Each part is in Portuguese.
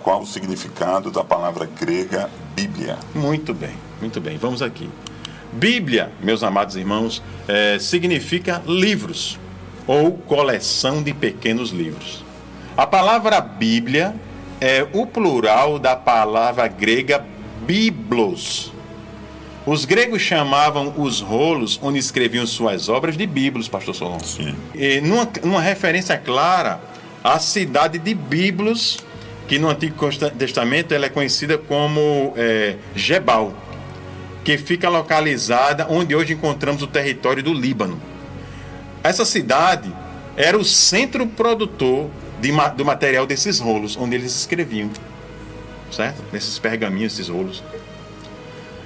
qual o significado da palavra grega Bíblia? Muito bem, vamos aqui. Bíblia, meus amados irmãos, significa livros ou coleção de pequenos livros. A palavra Bíblia é o plural da palavra grega biblos. Os gregos chamavam os rolos onde escreviam suas obras de biblos, pastor Solon. Sim. E numa referência clara à cidade de Biblos, que no Antigo Testamento ela é conhecida como Gebal, que fica localizada onde hoje encontramos o território do Líbano. Essa cidade era o centro produtor do material desses rolos, onde eles escreviam, certo? Nesses pergaminhos, esses rolos.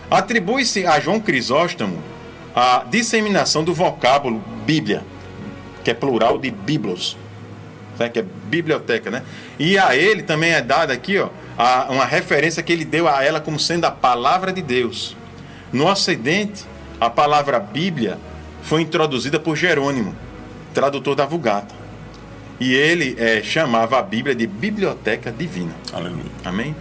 Atribui-se a João Crisóstomo a disseminação do vocábulo Bíblia, que é plural de biblos, certo? Que é biblioteca, né? E a ele também é dada aqui, uma referência que ele deu a ela como sendo a palavra de Deus. No Ocidente, a palavra Bíblia foi introduzida por Jerônimo, tradutor da Vulgata. E ele chamava a Bíblia de Biblioteca Divina. Aleluia. Amém?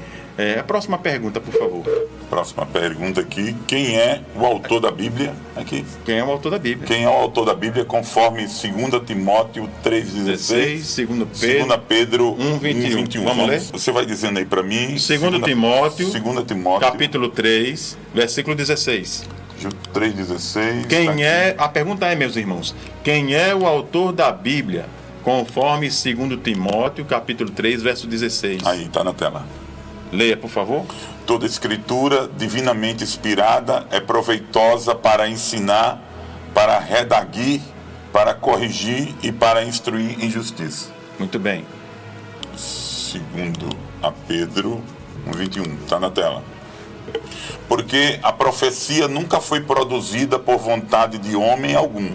A próxima pergunta, por favor. Próxima pergunta aqui. Quem é o autor da Bíblia? Aqui. Quem é o autor da Bíblia? Quem é o autor da Bíblia, conforme 2 Timóteo 3,16, 2 Pedro 1,21. Vamos ler? Você vai dizendo aí para mim. 2 Timóteo, Timóteo, capítulo 3, versículo 16. 3,16. A pergunta é, meus irmãos, quem é o autor da Bíblia, conforme 2 Timóteo, capítulo 3, verso 16? Aí, está na tela. Leia, por favor. Toda escritura divinamente inspirada é proveitosa para ensinar, para redaguir, para corrigir e para instruir em justiça. Muito bem. 2 Pedro 1,21. Está na tela. Porque a profecia nunca foi produzida por vontade de homem algum,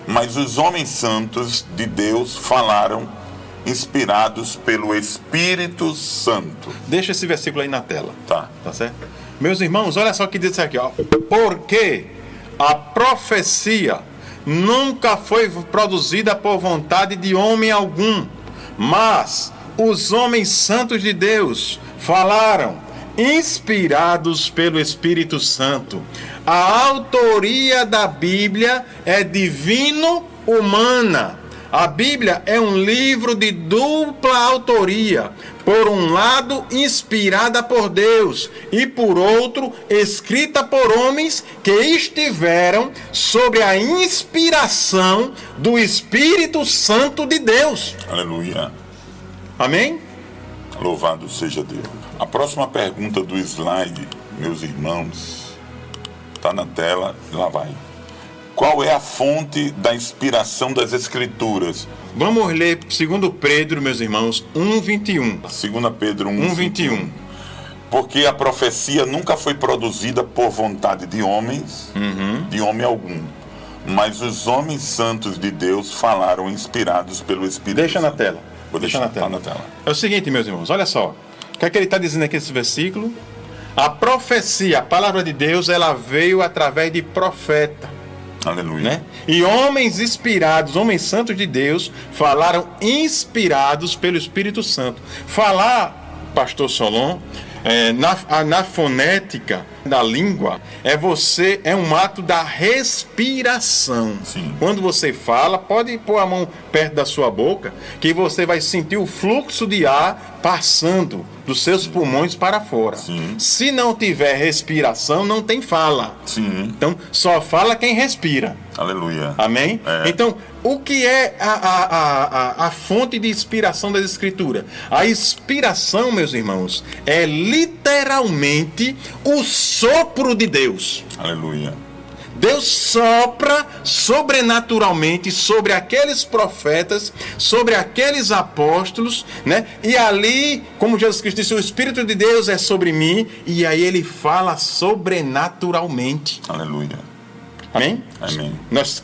mas os homens santos de Deus falaram, inspirados pelo Espírito Santo. Deixa esse versículo aí na tela. Tá certo? Meus irmãos, olha só o que diz aqui, ó. Porque a profecia nunca foi produzida por vontade de homem algum, mas os homens santos de Deus falaram, inspirados pelo Espírito Santo. A autoria da Bíblia é divino-humana. A Bíblia é um livro de dupla autoria. Por um lado, inspirada por Deus, e por outro, escrita por homens que estiveram sob a inspiração do Espírito Santo de Deus. Aleluia. Amém? Louvado seja Deus. A próxima pergunta do slide, meus irmãos, está na tela, lá vai. Qual é a fonte da inspiração das Escrituras? Vamos ler 2 Pedro, meus irmãos, 1,21. 2 Pedro 1,21. Porque a profecia nunca foi produzida por vontade de homens, de homem algum, mas os homens santos de Deus falaram inspirados pelo Espírito Deixa Santo. na tela. Deixa na tela. É o seguinte, meus irmãos, olha só. O que é que ele está dizendo aqui nesse versículo? A profecia, a palavra de Deus, ela veio através de profeta. Aleluia. Né? E homens inspirados, homens santos de Deus, falaram inspirados pelo Espírito Santo. Falar, pastor Solon, na fonética da língua, é um ato da respiração. Sim. Quando você fala, pode pôr a mão perto da sua boca, que você vai sentir o fluxo de ar passando dos seus pulmões para fora. Sim. Se não tiver respiração, não tem fala. Sim. Então, só fala quem respira. Aleluia. Amém? Então, o que é a fonte de inspiração das Escrituras? A inspiração, meus irmãos, é literalmente o sopro de Deus. Aleluia. Deus sopra sobrenaturalmente sobre aqueles profetas, sobre aqueles apóstolos, né? E ali, como Jesus Cristo disse, o Espírito de Deus é sobre mim, e aí ele fala sobrenaturalmente. Aleluia. Amém? Amém. Nós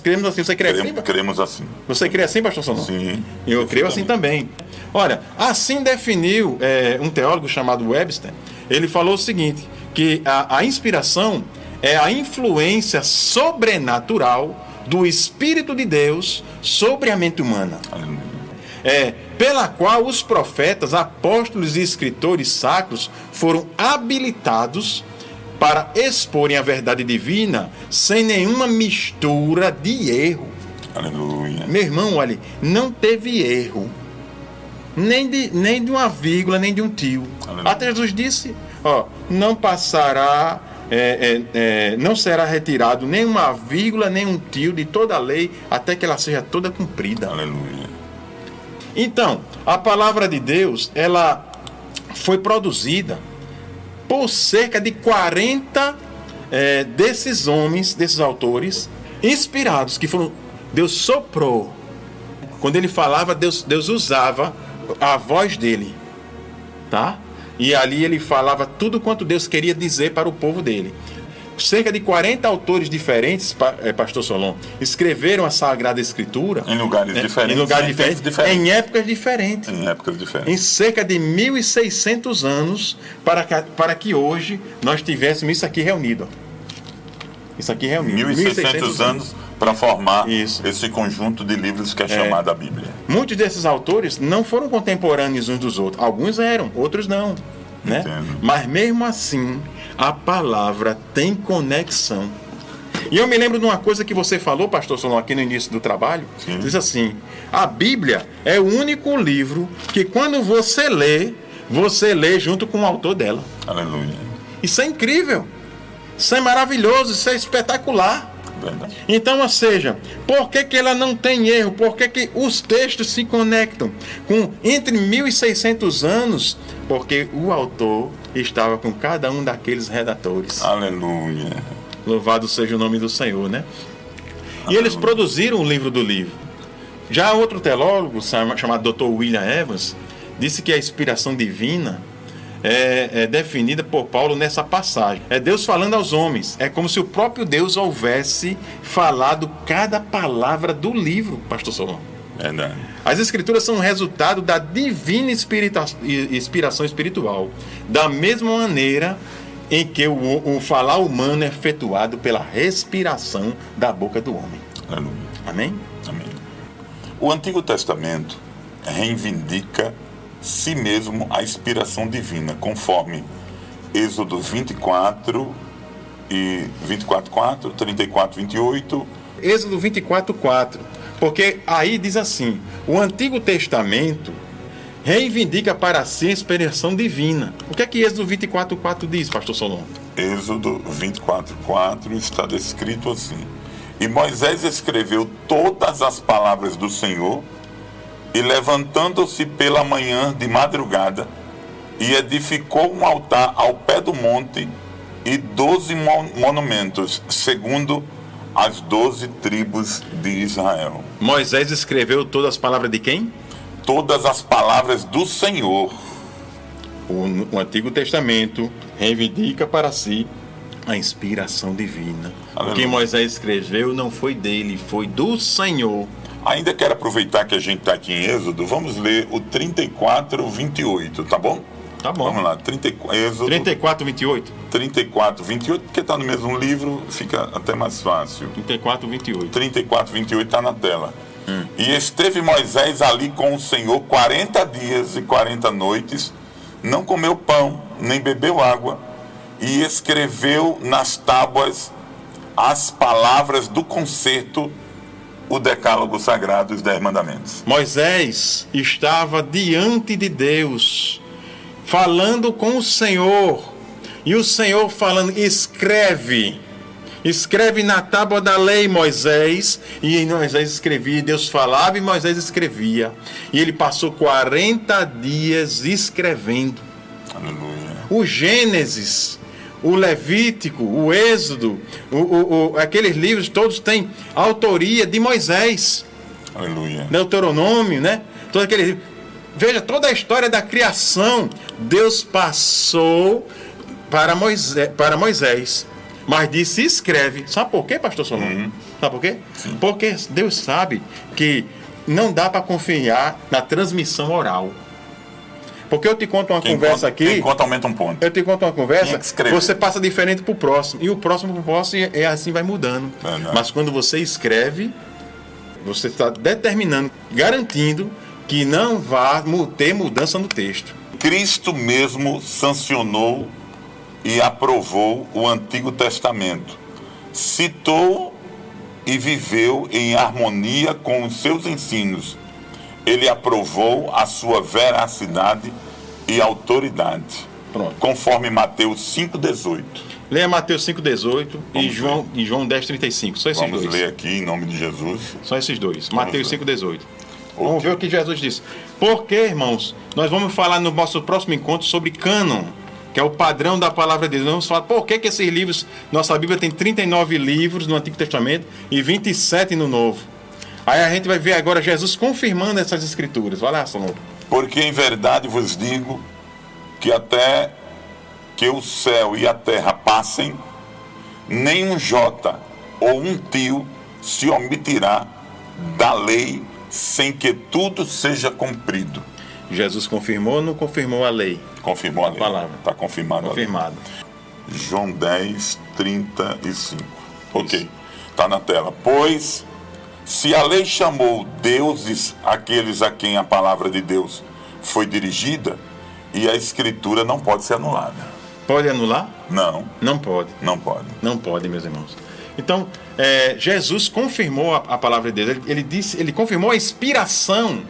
cremos assim. Você crê assim? Queremos assim. Você crê assim, pastor Solon? Sim. Eu creio assim também. Olha, assim definiu um teólogo chamado Webster. Ele falou o seguinte, que a inspiração é a influência sobrenatural do Espírito de Deus sobre a mente humana. Aleluia. pela qual os profetas, apóstolos e escritores sacros foram habilitados para exporem a verdade divina sem nenhuma mistura de erro. Aleluia. Meu irmão, olha, não teve erro, nem de uma vírgula, nem de um tio. Aleluia. Até Jesus disse, não passará, não será retirado nem uma vírgula, nem um tio de toda a lei, até que ela seja toda cumprida. Aleluia. Então, a palavra de Deus, ela foi produzida por cerca de 40 desses homens, desses autores, inspirados, que foram... Deus soprou. Quando ele falava, Deus usava a voz dele, tá? E ali ele falava tudo quanto Deus queria dizer para o povo dele. Cerca de 40 autores diferentes, pastor Solon, escreveram a Sagrada Escritura em lugares diferentes, em épocas diferentes. Em cerca de 1.600 anos, para que hoje nós tivéssemos isso aqui reunido. Isso aqui reunido. 1.600 anos para formar esse conjunto de livros que é chamado a Bíblia. Muitos desses autores não foram contemporâneos uns dos outros. Alguns eram, outros não. Né? Mas mesmo assim, a palavra tem conexão. E eu me lembro de uma coisa que você falou, pastor Solon, aqui no início do trabalho. Sim. Diz assim: a Bíblia é o único livro que quando você lê junto com o autor dela. Aleluia. Isso é incrível. Isso é maravilhoso, isso é espetacular. Verdade. Então, ou seja, por que ela não tem erro? Por que os textos se conectam com entre 1.600 anos? Porque o autor estava com cada um daqueles redatores. Aleluia. Louvado seja o nome do Senhor, né? E eles produziram o livro do livro. Já outro teólogo, chamado Dr. William Evans, disse que a inspiração divina é definida por Paulo nessa passagem. É Deus falando aos homens. É como se o próprio Deus houvesse falado cada palavra do livro, pastor Solon. Verdade. As escrituras são resultado da divina inspiração espiritual, da mesma maneira em que o falar humano é efetuado pela respiração da boca do homem. Aleluia. Amém? Amém. O Antigo Testamento reivindica si mesmo a inspiração divina, conforme Êxodo 24 e 24:4, 34:28. Êxodo 24:4, porque aí diz assim: o Antigo Testamento reivindica para si a inspiração divina. O que é que Êxodo 24:4 diz, pastor Solon? Êxodo 24:4 está descrito assim: e Moisés escreveu todas as palavras do Senhor, e levantando-se pela manhã de madrugada, e edificou um altar ao pé do monte e 12 monumentos, segundo as 12 tribos de Israel. Moisés escreveu todas as palavras de quem? Todas as palavras do Senhor. O Antigo Testamento reivindica para si a inspiração divina. Aleluia. O que Moisés escreveu não foi dele, foi do Senhor. Ainda quero aproveitar que a gente está aqui em Êxodo, vamos ler o 34:28, tá bom? Tá bom. Vamos lá, Êxodo 34:28. 34:28, porque está no mesmo livro, fica até mais fácil. 34:28. 34:28 está na tela. E esteve Moisés ali com o Senhor 40 dias e 40 noites, não comeu pão, nem bebeu água, e escreveu nas tábuas as palavras do concerto, o decálogo sagrado, os 10 mandamentos. Moisés estava diante de Deus, falando com o Senhor, e o Senhor falando: escreve na tábua da lei, Moisés. E Moisés escrevia, Deus falava e Moisés escrevia, e ele passou 40 dias escrevendo. Aleluia. O Gênesis, o Levítico, o Êxodo, aqueles livros todos têm autoria de Moisés. Aleluia. Deuteronômio, né? Todo aquele livro. Veja, toda a história da criação, Deus passou para Moisés, mas disse: escreve. Sabe por quê, pastor Solon? Sabe por quê? Sim. Porque Deus sabe que não dá para confiar na transmissão oral. Porque eu te conto uma conversa aqui. Quem conta aumenta um ponto. Eu te conto uma conversa, você passa diferente pro próximo. E o próximo pro próximo é assim, vai mudando. Mas quando você escreve, você está determinando, garantindo que não vá ter mudança no texto. Cristo mesmo sancionou e aprovou o Antigo Testamento. Citou e viveu em harmonia com os seus ensinos. Ele aprovou a sua veracidade e autoridade. Pronto. Conforme Mateus 5,18. Leia Mateus 5,18 e João 10,35. Só esses Vamos dois. ler aqui em nome de Jesus. Só esses dois. Mateus 5,18. Ok. Vamos ver o que Jesus disse. Porque, irmãos, nós vamos falar no nosso próximo encontro sobre cânon, que é o padrão da palavra de Deus. Nós vamos falar por que esses livros, nossa Bíblia tem 39 livros no Antigo Testamento e 27 no Novo. Aí a gente vai ver agora Jesus confirmando essas escrituras. Vai lá, Salomão. Porque em verdade vos digo que até que o céu e a terra passem, nem um jota ou um tio se omitirá da lei sem que tudo seja cumprido. Jesus confirmou ou não confirmou a lei? Confirmou a lei. Palavra. Está confirmado. Confirmado. João 10:35. Ok. Está na tela. Pois, se a lei chamou deuses aqueles a quem a palavra de Deus foi dirigida, e a escritura não pode ser anulada. Pode anular? Não, Não pode. não pode. Não pode, meus irmãos. Então, Jesus confirmou a palavra de Deus. Ele confirmou a inspiração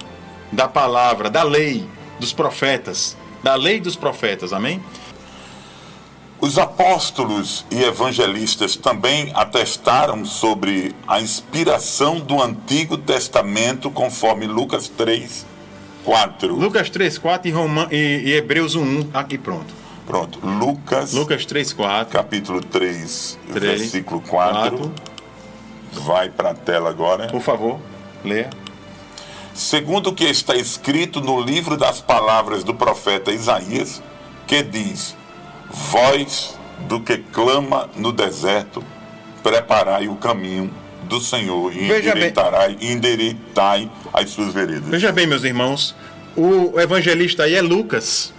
da palavra, da lei, dos profetas. Da lei dos profetas, amém? Os apóstolos e evangelistas também atestaram sobre a inspiração do Antigo Testamento, conforme Lucas 3:4. Lucas 3:4 e Hebreus 1:1. Aqui pronto. Pronto, Lucas 3:4. capítulo 3, versículo 4. Vai para a tela agora. Por favor, leia. Segundo o que está escrito no livro das palavras do profeta Isaías, que diz: voz do que clama no deserto, preparai o caminho do Senhor e endireitai as suas veredas. Veja bem, meus irmãos, o evangelista aí é Lucas.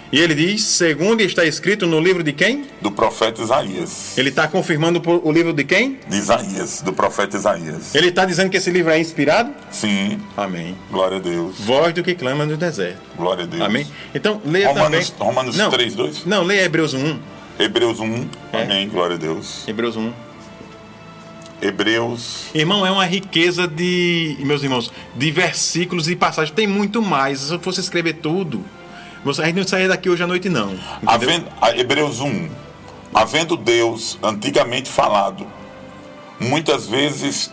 E ele diz, segundo está escrito no livro de quem? Do profeta Isaías. Ele está confirmando o livro de quem? De Isaías, do profeta Isaías. Ele está dizendo que esse livro é inspirado? Sim. Amém. Glória a Deus. Voz do que clama no deserto. Glória a Deus. Amém. Então, leia Romanos também. 3:2. Não, leia Hebreus 1. Hebreus 1. Amém. Glória a Deus. Hebreus 1. Hebreus. Irmão, é uma riqueza meus irmãos, de versículos e passagens. Tem muito mais. Se eu fosse escrever tudo, a gente não saia daqui hoje à noite, não. Hebreus 1. Havendo Deus antigamente falado, muitas vezes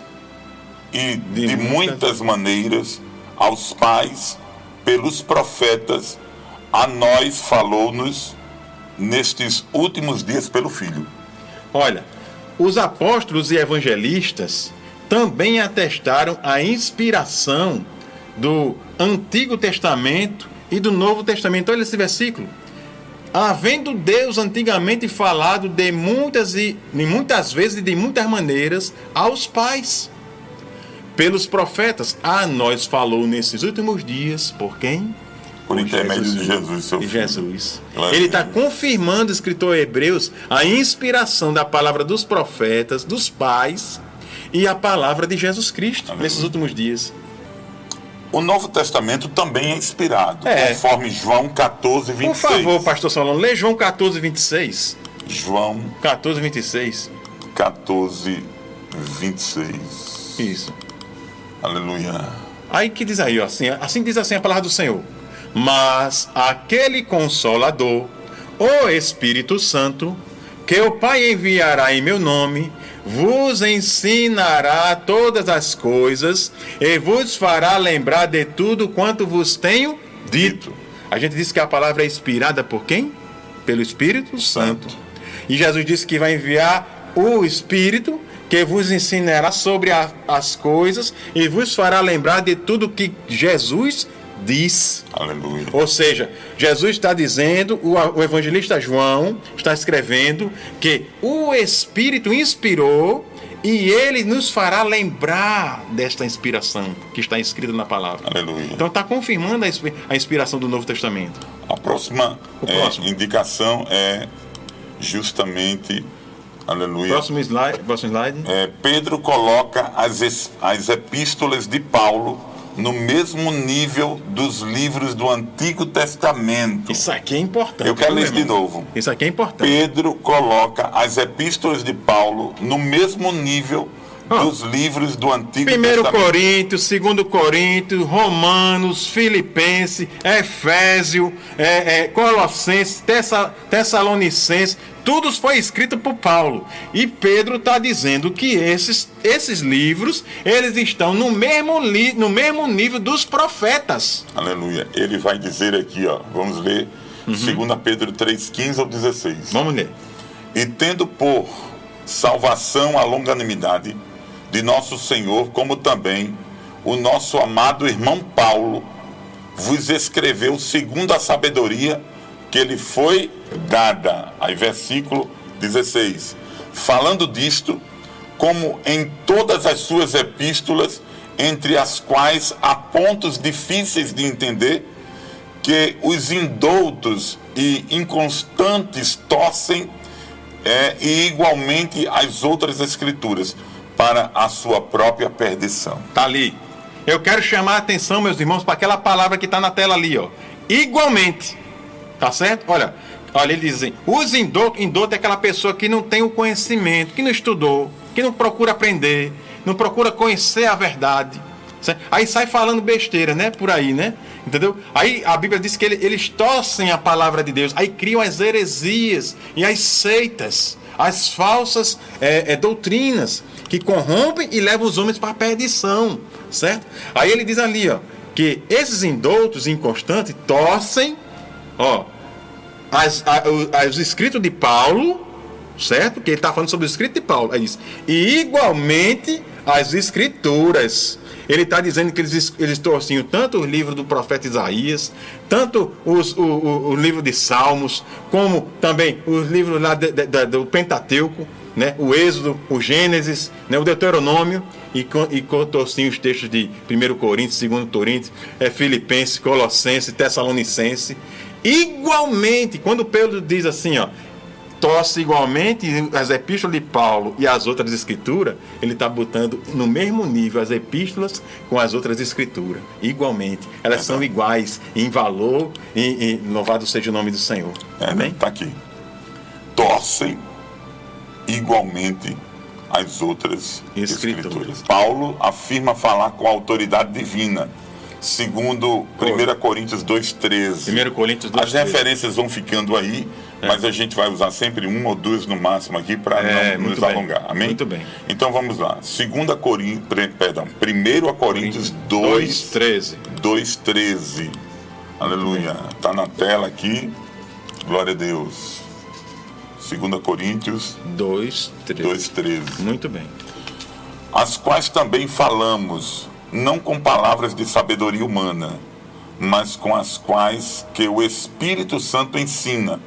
e de muitas maneiras, aos pais, pelos profetas, a nós falou-nos nestes últimos dias pelo Filho. Olha, os apóstolos e evangelistas também atestaram a inspiração do Antigo Testamento e do Novo Testamento. Olha esse versículo. Havendo Deus antigamente falado de muitas vezes e de muitas maneiras aos pais, pelos profetas, a nós falou nesses últimos dias, por quem? Por intermédio de Jesus, seu de Filho. Jesus. Glória Ele a está Deus. confirmando, o escritor Hebreus, a inspiração da palavra dos profetas, dos pais e a palavra de Jesus Cristo. Aleluia. Nesses últimos dias. O Novo Testamento também é inspirado, conforme João 14:26. Por favor, pastor Solano, lê João 14:26. João 14:26. 14:26. Isso. Aleluia. Aí que diz aí, ó, assim diz assim a palavra do Senhor. Mas aquele Consolador, o Espírito Santo, que o Pai enviará em meu nome, vos ensinará todas as coisas e vos fará lembrar de tudo quanto vos tenho dito. A gente disse que a palavra é inspirada por quem? Pelo Espírito Santo. E Jesus disse que vai enviar o Espírito que vos ensinará sobre as coisas e vos fará lembrar de tudo que Jesus diz. Aleluia. Ou seja, Jesus está dizendo, o evangelista João está escrevendo que o Espírito inspirou e ele nos fará lembrar desta inspiração que está escrita na palavra. Aleluia. Então está confirmando a inspiração do Novo Testamento. A próxima próximo. indicação é justamente, aleluia, Próximo slide. Pedro coloca as epístolas de Paulo no mesmo nível dos livros do Antigo Testamento. Isso aqui é importante. Eu quero ler viu, isso meu de irmão? novo. Isso aqui é importante. Pedro coloca as epístolas de Paulo no mesmo nível dos livros do Antigo 1 Testamento. Coríntios, 2 Coríntios, Romanos, Filipenses, Efésio, Colossenses, Tessalonicenses, tudo foi escrito por Paulo. E Pedro está dizendo que esses livros, eles estão no mesmo nível dos profetas. Aleluia. Ele vai dizer aqui, ó, vamos ler 2 Pedro 3:15 ao 16. Vamos ler. E tendo por salvação a longanimidade de nosso Senhor, como também o nosso amado irmão Paulo vos escreveu segundo a sabedoria que lhe foi dada. Aí versículo 16. Falando disto, como em todas as suas epístolas, entre as quais há pontos difíceis de entender, que os indoutos e inconstantes torcem e igualmente as outras escrituras, para a sua própria perdição. Tá ali. Eu quero chamar a atenção, meus irmãos, para aquela palavra que está na tela ali, ó. Igualmente. Tá certo? Olha, eles dizem, os indouto é aquela pessoa que não tem o conhecimento, que não estudou, que não procura aprender, não procura conhecer a verdade. Certo? Aí sai falando besteira, né? Por aí, né? Entendeu? Aí a Bíblia diz que eles torcem a palavra de Deus, aí criam as heresias e as seitas, as falsas doutrinas que corrompem e levam os homens para a perdição, certo? Aí ele diz ali, ó, que esses indoutos inconstantes torcem, ó, os escritos de Paulo, certo? Que ele está falando sobre o escrito de Paulo, é isso. E igualmente as escrituras. Ele está dizendo que eles torciam tanto o livro do profeta Isaías, tanto o livro de Salmos, como também os livros lá do Pentateuco, né? O Êxodo, o Gênesis, né? O Deuteronômio, e torciam os textos de 1 Coríntios, 2 Coríntios, Filipenses, Colossenses, Tessalonicenses. Igualmente, quando Pedro diz assim, ó, torce igualmente as epístolas de Paulo e as outras escrituras, ele está botando no mesmo nível as epístolas com as outras escrituras. Igualmente. Elas são iguais em valor e louvado seja o nome do Senhor. Amém? Está aqui. Torcem igualmente as outras escrituras. Paulo afirma falar com a autoridade divina, segundo 1 Coríntios 2:13. 1 Coríntios 2:13. As referências vão ficando aí, mas a gente vai usar sempre uma ou duas no máximo aqui para não nos alongar. Amém? Muito bem. Então vamos lá. 1 Coríntios 2:13. 2:13. Aleluia. Está na tela aqui. Glória a Deus. 2 Coríntios 2:13. Muito bem. As quais também falamos, não com palavras de sabedoria humana, mas com as quais que o Espírito Santo ensina,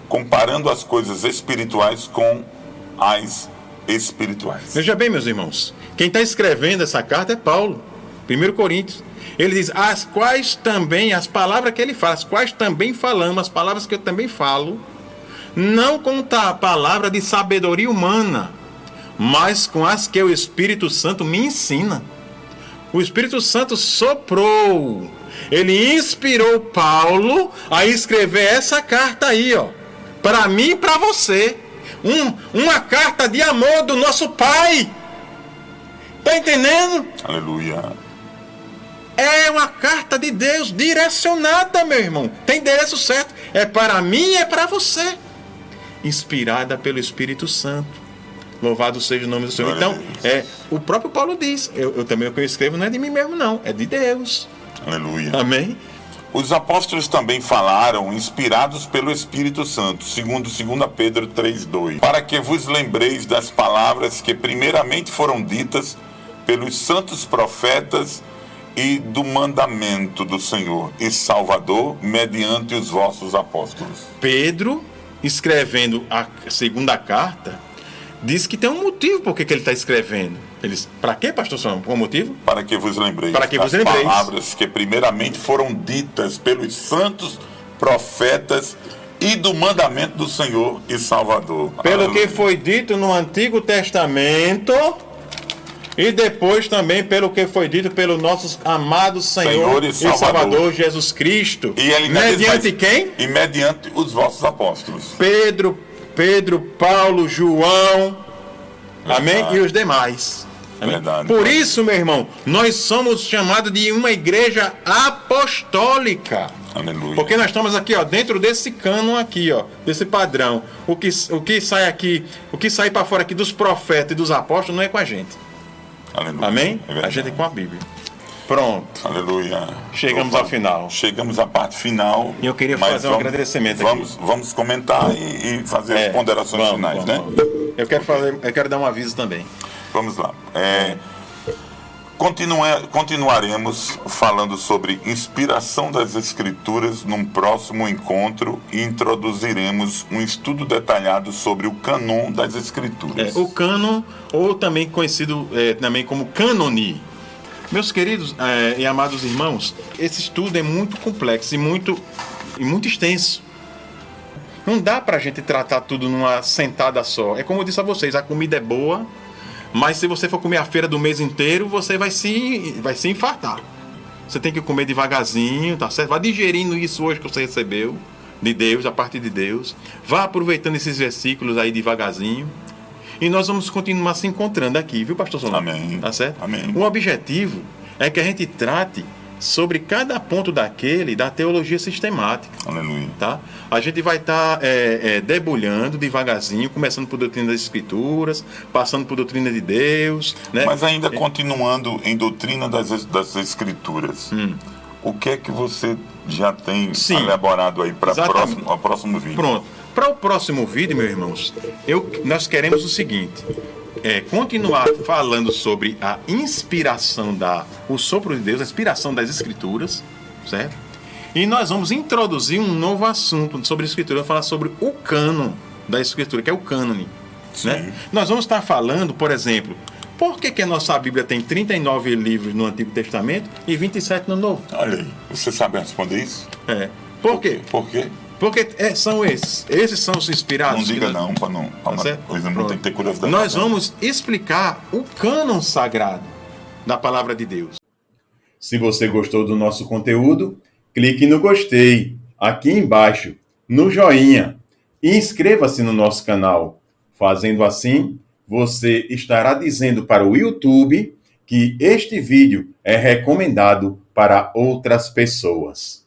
comparando as coisas espirituais com as espirituais. Veja bem, meus irmãos, quem está escrevendo essa carta é Paulo, 1 Coríntios. Ele diz, as quais também, as palavras que ele fala, as quais também falamos, as palavras que eu também falo, não com a palavra de sabedoria humana, mas com as que o Espírito Santo me ensina. O Espírito Santo soprou, ele inspirou Paulo a escrever essa carta aí, ó, para mim e para você. Uma carta de amor do nosso Pai. Tá entendendo? Aleluia. É uma carta de Deus direcionada, meu irmão. Tem endereço certo. É para mim e é para você. Inspirada pelo Espírito Santo. Louvado seja o nome do Senhor. Então, o próprio Paulo diz, eu também o que eu escrevo não é de mim mesmo não, é de Deus. Aleluia. Amém? Os apóstolos também falaram, inspirados pelo Espírito Santo, segundo 2 Pedro 3:2, para que vos lembreis das palavras que primeiramente foram ditas pelos santos profetas e do mandamento do Senhor e Salvador mediante os vossos apóstolos. Pedro, escrevendo a segunda carta, diz que tem um motivo por que ele está escrevendo. Eles, para quê, pastor Samuel? Qual o motivo? Para que vos lembreis das palavras que primeiramente foram ditas pelos santos profetas e do mandamento do Senhor e Salvador. Pelo que foi dito no Antigo Testamento E depois também pelo que foi dito pelo nosso amado Senhor e Salvador Jesus Cristo. E ele mediante quem? E mediante os vossos apóstolos. Pedro, Paulo, João, amém? E os demais. Verdade. Por isso, meu irmão, nós somos chamados de uma igreja apostólica. Aleluia. Porque nós estamos aqui, ó, dentro desse cânon aqui, ó, desse padrão. O que sai aqui, o que sai para fora aqui dos profetas e dos apóstolos não é com a gente. Aleluia. Amém? É a gente é com a Bíblia. Pronto. Aleluia. Chegamos ao final. Chegamos à parte final. E eu queria fazer um agradecimento aqui. Vamos comentar e fazer as ponderações finais, né? Eu quero dar um aviso também. Vamos lá. Continuaremos falando sobre inspiração das Escrituras num próximo encontro e introduziremos um estudo detalhado sobre o cânon das Escrituras. O cânon, ou também conhecido também como cânone. Meus queridos e amados irmãos, esse estudo é muito complexo e muito extenso. Não dá pra gente tratar tudo numa sentada só. É como eu disse a vocês, a comida é boa, mas se você for comer a feira do mês inteiro, você vai se infartar. Você tem que comer devagarzinho, tá certo? Vá digerindo isso hoje que você recebeu de Deus, a partir de Deus. Vá aproveitando esses versículos aí devagarzinho. E nós vamos continuar se encontrando aqui, viu, pastor Solano? Amém. Tá certo? Amém. O objetivo é que a gente trate sobre cada ponto daquele da teologia sistemática. Aleluia. Tá? A gente vai estar debulhando devagarzinho, começando por doutrina das Escrituras, passando por doutrina de Deus. Né? Mas ainda continuando em doutrina das Escrituras, o que é que você já tem elaborado aí para o próximo vídeo? Pronto. Para o próximo vídeo, meus irmãos, nós queremos o seguinte: continuar falando sobre a inspiração o sopro de Deus, a inspiração das Escrituras, certo? E nós vamos introduzir um novo assunto sobre a Escritura, vamos falar sobre o cânon da Escritura, que é o cânone. Né? Nós vamos estar falando, por exemplo, por que a nossa Bíblia tem 39 livros no Antigo Testamento e 27 no Novo? Olha aí, você sabe responder isso? Por quê? Por quê? Porque são esses são os inspirados. Não diga não, para não. Pois não tem que ter curiosidade. Nós vamos explicar o cânon sagrado da palavra de Deus. Se você gostou do nosso conteúdo, clique no gostei, aqui embaixo, no joinha, e inscreva-se no nosso canal. Fazendo assim, você estará dizendo para o YouTube que este vídeo é recomendado para outras pessoas.